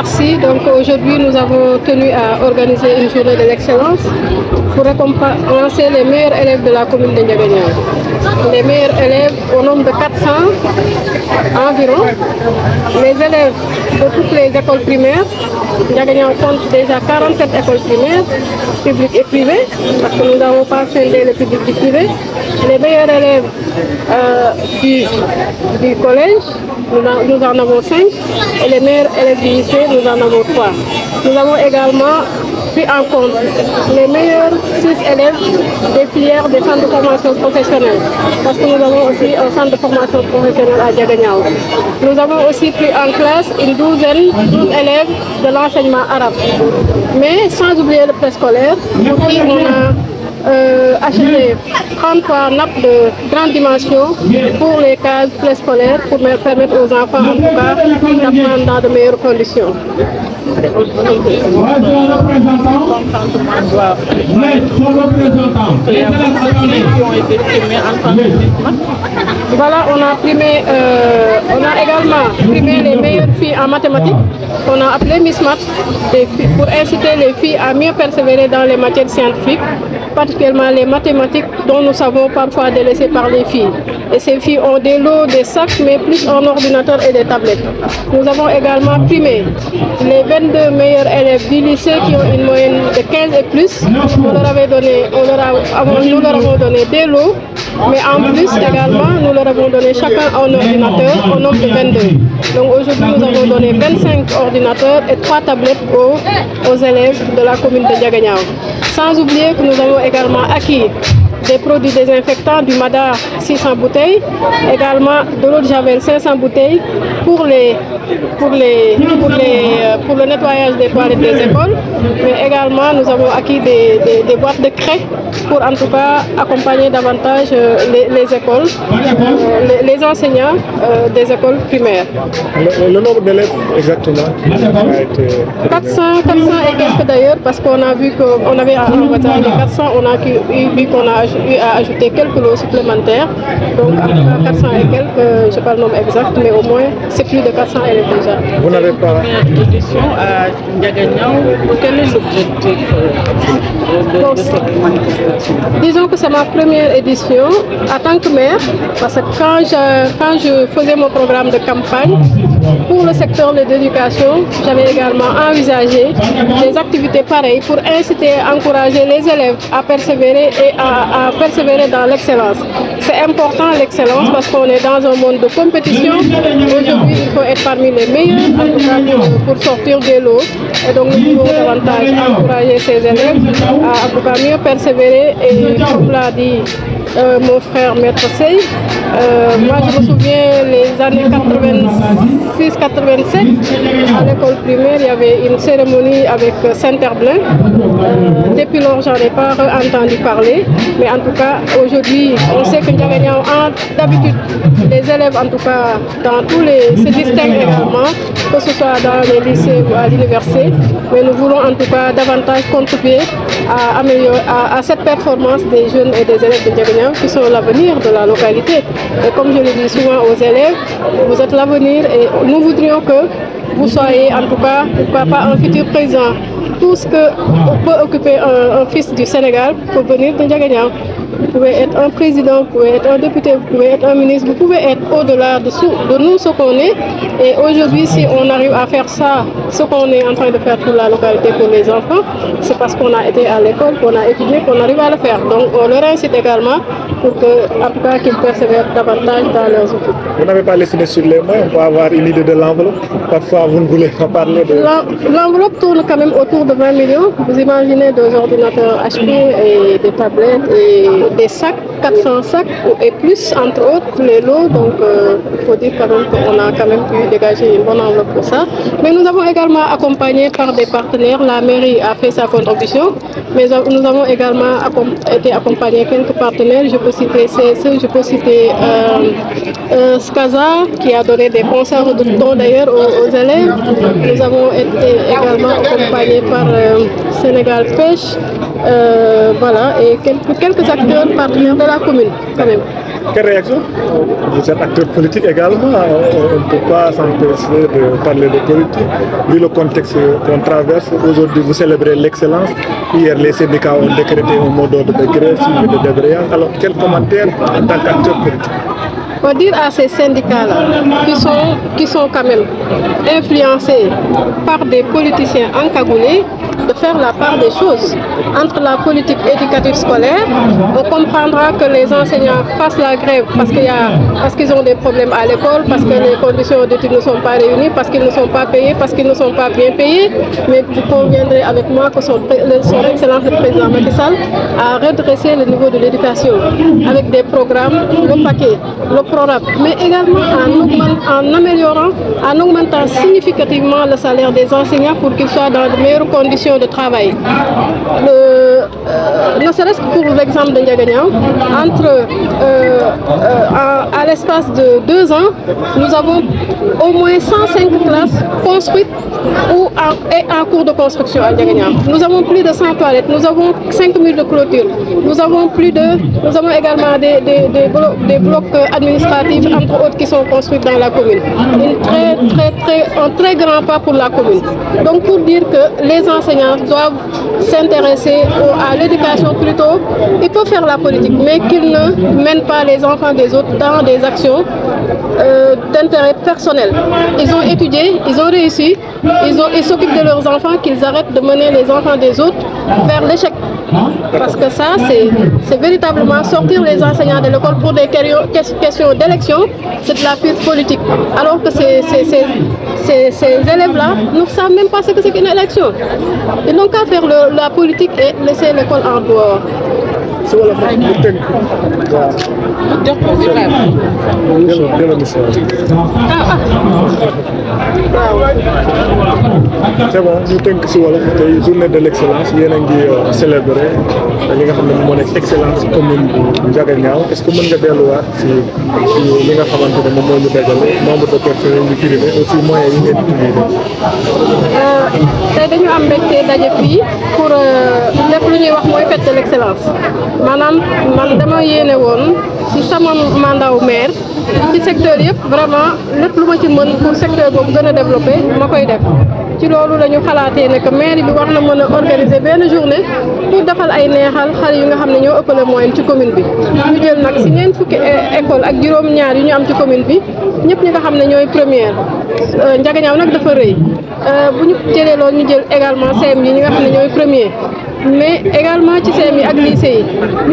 Merci. Donc aujourd'hui, nous avons tenu à organiser une journée de l'excellence pour récompenser les meilleurs élèves de la commune de Ndiaganiao. Les meilleurs élèves au nombre de 400 environ. Les élèves de toutes les écoles primaires. Ndiaganiao compte déjà 47 écoles primaires, publiques et privées, parce que nous n'avons pas scindé le public du privé. Les meilleurs élèves du collège, nous en avons 5, et les meilleurs élèves du lycée, nous en avons 3. Nous avons également pris en compte les meilleurs 6 élèves des filières des centres de formation professionnelle, parce que nous avons aussi un centre de formation professionnelle à Ndiaganiao. Nous avons aussi pris en classe une 12 élèves de l'enseignement arabe, mais sans oublier le préscolaire, pour qui on a acheté 33 nappes de grande dimension pour les cases préscolaires pour permettre aux enfants en tout cas d'apprendre dans de meilleures conditions. Voilà, on a également primé les meilleures filles en mathématiques, qu'on a appelé Miss Math, pour inciter les filles à mieux persévérer dans les matières scientifiques, particulièrement les mathématiques dont nous savons parfois délaissées par les filles. Et ces filles ont des lots, des sacs, mais plus un ordinateur et des tablettes. Nous avons également primé les 22 meilleurs élèves du lycée qui ont une moyenne de 15 et plus. Nous leur avons donné des lots, mais en plus également, nous leur avons donné chacun un ordinateur au nombre de 22. Donc aujourd'hui, nous avons donné 25 ordinateurs et 3 tablettes aux élèves de la commune de Ndiaganiao. Sans oublier que nous avons également acquis des produits désinfectants, du Madar 600 bouteilles, également de l'eau de Javel 500 bouteilles pour le nettoyage des toilettes des écoles, mais également nous avons acquis des boîtes de craie pour en tout cas accompagner davantage les écoles, les enseignants des écoles primaires. Le nombre d'élèves exactement a été 400 et quelques d'ailleurs, parce qu'on a vu qu'on avait les 400, on a vu qu'on a eu à ajouter quelques lots supplémentaires. Donc à 400 et quelques, je n'ai pas le nombre exact, mais au moins c'est plus de 400 élèves déjà. Vous n'avez pas édition à Ndiaganiao, quel est l'objectif de cette manifestation? Disons que c'est ma première édition en tant que maire, parce que quand je faisais mon programme de campagne pour le secteur de l'éducation, j'avais également envisagé des activités pareilles pour inciter, encourager les élèves à persévérer et à persévérer dans l'excellence. C'est important l'excellence parce qu'on est dans un monde de compétition. Aujourd'hui, il faut être parmi les meilleurs, en tout cas pour sortir des lots. Et donc nous pouvons davantage encourager ces élèves à en tout cas mieux persévérer. Et comme l'a dit mon frère Maître Sey, moi je me souviens les années 86-87, à l'école primaire, il y avait une cérémonie avec Saint-Herblain. Depuis lors, j'en ai pas entendu parler, mais en tout cas, aujourd'hui, on sait que Ndiaganiao, d'habitude, les élèves, en tout cas, dans tous se distinguent également, que ce soit dans les lycées ou à l'université, mais nous voulons en tout cas davantage contribuer à améliorer à cette performance des jeunes et des élèves de Ndiaganiao qui sont l'avenir de la localité. Et comme je le dis souvent aux élèves, vous êtes l'avenir et nous voudrions que vous soyez en tout cas, pourquoi pas un futur président. Tout ce que peut occuper un fils du Sénégal pour venir de Ndiaganiao. Vous pouvez être un président, vous pouvez être un député, vous pouvez être un ministre, vous pouvez être au-delà de nous ce qu'on est. Et aujourd'hui, si on arrive à faire ça, ce qu'on est en train de faire pour la localité, pour les enfants, c'est parce qu'on a été à l'école, qu'on a étudié, qu'on arrive à le faire. Donc on leur incite également pour que, en tout cas, qu'ils persévèrent davantage dans leurs études. Vous n'avez pas laissé sur les mains, on peut avoir une idée de l'enveloppe. Parfois, vous ne voulez pas parler de... L'enveloppe tourne quand même autour de 20 millions. Vous imaginez 2 ordinateurs HP et des tablettes et des sacs, 400 sacs et plus, entre autres, les lots. Donc, il faut dire quand même qu'on a quand même pu dégager une bonne enveloppe pour ça. Mais nous avons également accompagné par des partenaires. La mairie a fait sa contribution, mais nous avons également été accompagnés quelques partenaires. Je peux citer CSE, je peux citer Skaza, qui a donné des concerts de dons d'ailleurs aux élèves. Nous avons été également accompagnés par Sénégal Pêche, voilà, et quelques acteurs partenaires de la commune quand même. Quelle réaction? Vous êtes acteur politique également, on ne peut pas s'empêcher de parler de politique. Vu le contexte qu'on traverse, aujourd'hui vous célébrez l'excellence. Hier, les syndicats ont décrété un mot d'ordre de grève suivi de débrayage. Alors, quel commentaire en tant qu'acteur politique? Faut dire à ces syndicats-là qui sont quand même influencés par des politiciens encagoulés de faire la part des choses. Entre la politique éducative scolaire, on comprendra que les enseignants fassent la grève parce qu'ils ont des problèmes à l'école, parce que les conditions d'études ne sont pas réunies, parce qu'ils ne sont pas payés, parce qu'ils ne sont pas bien payés. Mais vous conviendrez avec moi que son Excellence le Président Macky Sall a redressé le niveau de l'éducation avec des programmes, le paquet, le programme, mais également en augmentant significativement le salaire des enseignants pour qu'ils soient dans de meilleures conditions de travail. Ne serait-ce que pour l'exemple de Ndiaganiao, à l'espace de 2 ans, nous avons au moins 105 classes construites ou en cours de construction à Ndiaganiao. Nous avons plus de 100 toilettes, nous avons 5 murs de clôture, nous avons également des blocs administratifs, entre autres, qui sont construits dans la commune. Un très grand pas pour la commune. Donc pour dire que les enseignants doivent s'intéresser à l'éducation plutôt, ils peuvent faire la politique, mais qu'ils ne mènent pas les enfants des autres dans des actions d'intérêt personnel. Ils ont étudié, ils ont réussi, ils s'occupent de leurs enfants, qu'ils arrêtent de mener les enfants des autres vers l'échec. Parce que ça, c'est véritablement sortir les enseignants de l'école pour des questions d'élection, c'est de la pure politique. Alors que ces élèves-là ne savent même pas ce que c'est qu'une élection. Ils n'ont qu'à faire la politique et laisser l'école en dehors. C'est bon, ñu tënk si wolof tey journée de l'excellence yéen a ngi célébrer li nga xam ne moo nekk excellence commune bu Ndiaganiao. Est-ce que mën nga delluwaat si li nga xamante ne moom moo ñu dajale nombre de personnes yu privé aussi moyens yi ngeen utilisé. Tey dañu am mbégte daje fii pour def lu ñuy wax mooy fête de l'excellence. Maanaam man dama yéene woon ci sama mandat wu maire ci secteur yëpp vraiment lépp lu ma ci mën pour secteur boobu gën a développé ma koy def. ci loolu la ñu xalaatee ne que mairie bi war na mën a organiser benn journée pour defal ay neexal xale yu nga xam ne ñoo ëppale moyenne ci commune bi. ñu jël nag ci ñeent fukki école ak juróom-ñaar yu ñu am ci commune bi ñëpp ñi nga xam ne ñooy première Ndiaganiao nag dafa rëy bu ñu jëlee loolu ñu jël également CM yi ñi nga xam ne ñooy premier. mais également ci CM yi ak lycée yi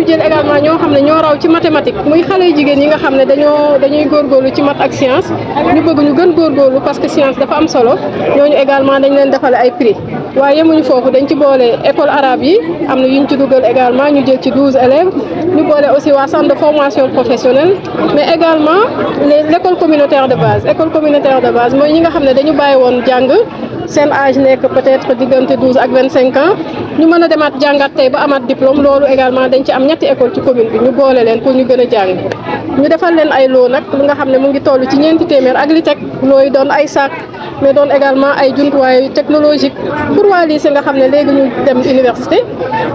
ñu jël également ñoo xam ne ñoo raw ci mathématique muy xale yu jigéen yi nga xam ne dañuy góorgóorlu ci maths ak science ñu bëgg ñu gën góorgóorlu parce que science dafa am solo ñooñu également dañ leen defale ay prix waaye yemuñu foofu dañ ci boole école arabe yi am na yu ñu ci dugal également ñu jël ci 12 élèves ñu boole aussi waa centre de formation professionnelle mais également l'école communautaire de base mooy ñi nga xam ne dañu bàyyi woon jàng seen âge nekk peut-être diggante 12 ak 25 ans ñu mën a demaat jàngat tey ba amaat diplôme loolu également dañ ci am ñetti école ci commune bi ñu boole leen pour ñu gën a jàng ñu defal leen ay loo nag lu nga xam ne mu ngi toll ci 4 téeméer ak li teg looy doon ay sac mais doon également ay jumtuwaay technologique pour waa lycée nga xam ne léegi ñu dem université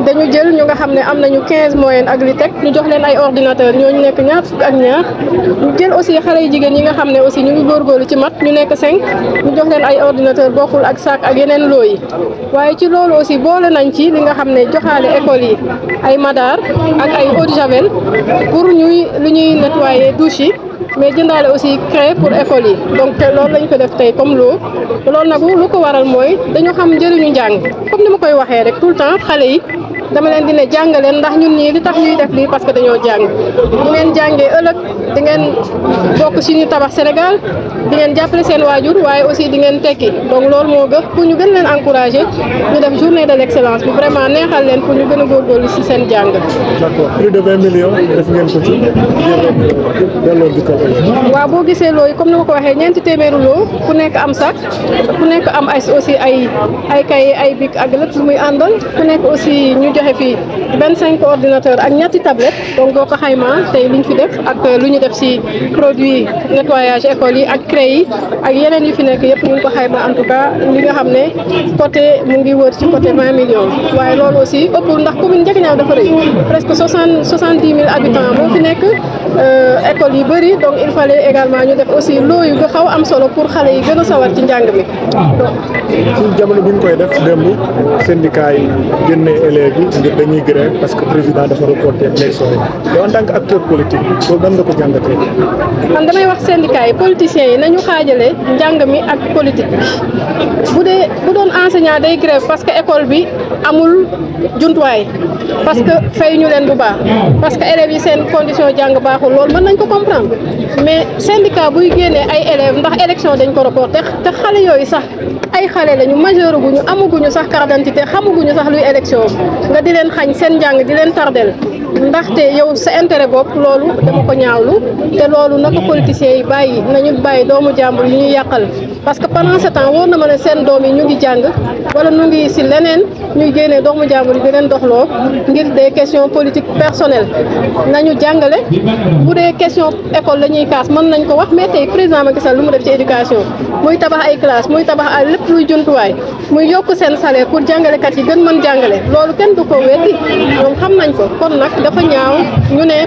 dañu jël ñu nga xam ne am nañu 15 moyenne ak li teg ñu jox leen ay ordinateur ñooñu nekk ñaar fukk ak ñaar ñu jël aussi xale yu jigéen yi nga xam ne aussi ñu ngi góorgóorlu ci mat ñu nekk 5 ñu jox leen ay ordinateur bokkul ak sac ak yeneen loo yi waaye ci loolu aussi boole nañ ci li nga xam ne joxaale école yi ay madar ak ay eau de javel pour lu ñuy nettoyer douche yi mais jëndaale aussi craie pour école yi donc loolu lañ ko def tey comme loolu nag lu ko waral mooy dañu xam njëriñu njàng comme ni ma koy waxee rek tout le temps xale yi dama leen di ne jàngaleen ndax ñun ñii li tax ñuy def lii parce que dañoo jàng bu ngeen jàngee ëllëg di ngeen bokk ci ñu tabax Sénégal di ngeen jàppale seen waajur waaye aussi di ngeen tekki donc loolu moo gën pour ñu gën leen encourager ñu def journée de l'excellence bi vraiment neexal leen pour ñu gën a góorgóorlu ci seen jàng. D'accord, plus de 20 millions def ngeen ko ci delloo njukkal. waaw boo gisee looyu comme ni ma ko waxee 4 téeméeru loo ku nekk am sac ku nekk am aussi ay cahier ay bic ak lépp lu muy àndal ku nekk aussi ñu joxe fii 25 ordinateurs ak ñetti tablettes donc boo ko xaymaa tey liñ fi def ak lu ñu def ci produit nettoyage école yi ak CREI yi ak yeneen yu fi nekk yëpp ñu ngi ko xayma en tout cas li nga xam ne côté mu ngi wër ci côté 20 millions waaye loolu aussi ëppul ndax commune Ndiaganiao dafa rëy presque 70 000 habitants moo fi nekk école yi bëri donc il fallait également ñu def aussi loo yu nga xaw am solo pour xale yi gën a sawar ci njàng mi. ci jamono bi ñu koy def démb syndicat yi génne élèves yi ngir dañuy grève parce que président dafa reporté élection yi yow en tant que acteur politique loolu nan nga ko jàngatee. man damay wax syndicat yi politiciens yi nañu xaajale njàng mi ak politique bi bu doon enseignant day grève parce que école bi amul jumtuwaay parce que fay ñu leen bu baax parce que élèves yi seen condition jàng baaxul loolu mën nañ ko comprendre mais syndicat buy génnee ay élèves ndax élection dañ ko reporté te xale yooyu sax ay xale lañu majeur guñu amaguñu sax carte d'identité xamaguñu sax luy élection nga di leen xañ seen njàng di leen tardel ndaxte yow sa intérêt bopp loolu dama ko ñaawlu te loolu na ko politiciens yi bàyyi nañu bàyyi doomu jàmbur yi ñuy yàqal parce que pendant ce temps wóor na ma ne seen doom yi ñu ngi jàng wala ñu ngi ci leneen ñuy génnee doomu jàmbur yi di leen doxloo ngir des questions politiques personnelles nañu jàngale bu dee question école la ñuy kaas mën nañ ko wax mais tey président Macky Sall lu mu def ci éducation muy tabax ay classe muy tabax ay lépp luy jumtuwaay muy yokk seen salaire pour jàngalekat yi gën mën jàngale loolu kenn du ko weddi ñoom xam nañ ko kon nag dafa ñaaw ñu ne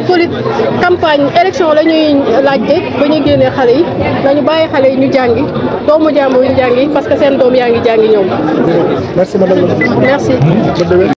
campagne élection la ñuy laajte ba ñuy génnee xale yi nañu bàyyi xale yi ñu jàngi doomu jàmbur ñu jàngi parce que seen doom yaa ngi jàngi ñoom. Merci madame. Merci.